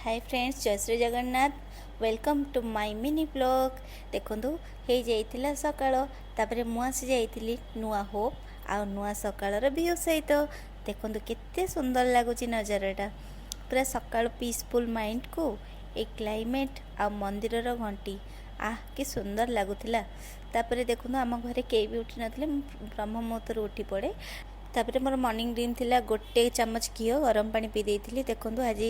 हाय friends, जय Shri Jagannath. Welcome to my mini blog. देखो हे जाइतिला सकाळ तापरे मु आसी जाइतिली नुआ होप आ नुआ सकाळर व्यू सहित। देखो केते सुंदर लगुच नजाराटा, पूरा सकाळ पीसफुल माइंड को ए क्लाइमेट आ मंदिर घंटी आह कि सुंदर लगुला। तापरे देखो आम घरे केही भी उठी नथिले, ब्रह्म मुहूर्त उठी पड़े। तापर मोर मॉर्निंग ड्रीम थिला गोटे चामच घी गरम पानी पी देइथिली। देखंतु आज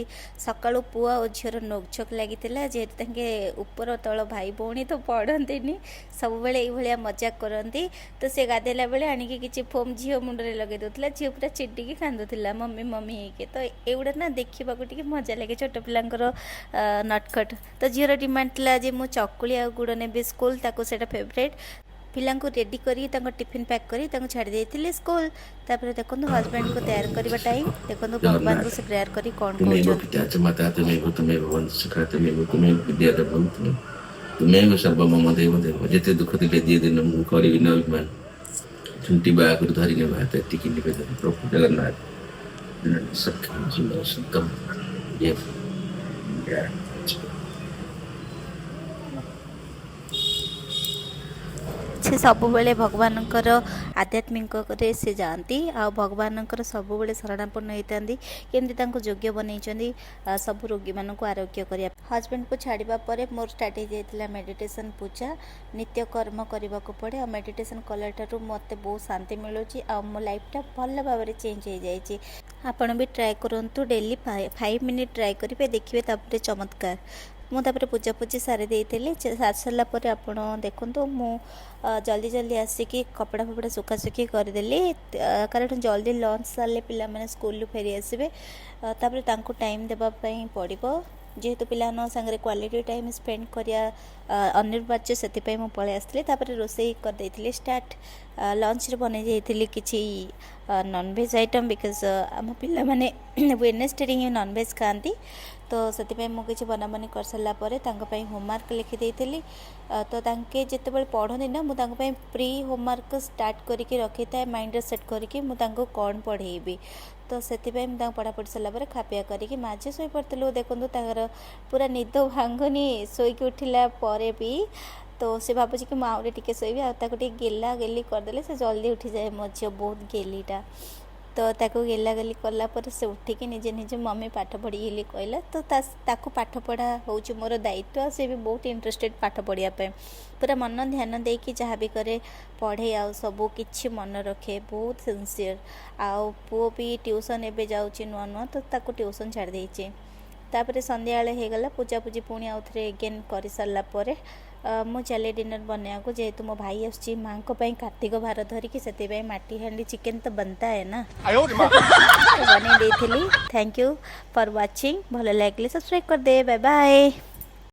सकाळु पुआ और झीर नोकझोक लागिथिला, जेहेतु तांके ऊपर तल भाई भौणी तो पढ़ंतीनी, सब बेले एई भलिया मजाक करंती। तो से गाधेला बेले आनिकी किछि फोम झील मुंडरे लगे दउथिला, झील पूरा चिटिकी कांदुथिला मम्मी मम्मी हेके। तो एउडा ना देखिबाकू टिके मजा लागे छोट पिलांकर नटखट। तो झीर डिमांड थिला जे मु चकुली आ गुड़ नेबे स्कूल, ताको सेटा फेवरेट। पिला रेडी करी टिफिन पैक करी छाड़ी देती स्कूल। तापर देखो हस्बैंड को तैयार करने टाइम। देखो भगवान को से प्रेयर करी कौन तुम्हें सर्वमम देव देव जिते दुख दिले दिए दिन मुझे करी न अभिमान झुंटी बाग धरी ने बात टिकी निवेदन प्रभु जगन्नाथ सख्य सुंदर सुतम ये से सब बेले भगवान आध्यात्मिक से जाती आ भगवान सब बेले शरणापन्न होती केमती योग्य बनई सब रोगी मान को आरोग्य करने। हस्बैंड को छाड़ा पर मोर स्टार्ट हो जाता मेडिटेशन पूजा नित्य कर्म करने को पड़े। आ मेडिटेशन कला मत बहुत शांति मिलूँ आ मो लाइफटा भल भाव चेंज हो जाए। आपण भी ट्राए करूँ डेली 5 मिनिट ट्राए करेंगे, देखिए तापर चमत्कार। मुझे पूजा पूजी सारी देती सारी सारापर आप देखो मु जल्दी जल्दी आसिक कपड़ा फपड़ा सुखासुखी करदेली, कारण जल्दी लंच सारे पिला मैंने स्कूल फेरी आसबे। तापर तांको टाइम देवाई पड़ो, जेहेतु पिला सागर क्वालिटी टाइम स्पेंड करिया अनिर्वाच्य से पलि आसती। रोषे करदे स्टार्ट लंच बन जाइली किसी नॉनवेज आइटम, बिकज आम पिला माने वेडनेसडे ही नॉनवेज खाती। तो से मुझे बनाबनी कर सारापर होमवर्क लिखिदेली। तो तांके जितेबाला पढ़ती ना मुझे प्री होमवर्क स्टार्ट करके रखी था माइंड सेट करके मुझे कौन पढ़ेबी। तो से पढ़ापढ़ी सारापर खापिया करके माझे शोई पड़ू। देखो तार पूरा निद भांगुनी शोक उठिला पर भी। तो से भावुँ कि मुझे टे शोबी आगे गेला गेली करदे से जल्दी उठी जाए। मो झी बहुत गेलीटा, तो ताको गेला गेली कलापर से उठिकी निजे निजे मम्मी पाठ पढ़ी कहला। तो ताको पाठ पढ़ा हूँ मोर दायित्व। से भी बहुत इंटरेस्टेड पाठ पढ़ापी, पूरा मन ध्यान देकी जहाँ भी करे पढ़े आ सबू किछि मन रखे, बहुत सिंसियर। आउ पुओ भी ट्यूशन एवं जाऊँगी नुआ नुआ, तो ताको ट्यूशन छाड़ देइछि। तापर संध्या होगला पूजा पूजी पुणी आउ थे एगेन कर सारापर मु चले डिनर बनया को, जेहेतु मो भाई आसुची माँ को कार्तिक भार धरिकी से माटी हांडी चिकेन तो बनता है ना बन देती। Thank you for watching. भल लगे सब्सक्राइब कर दे। Bye bye.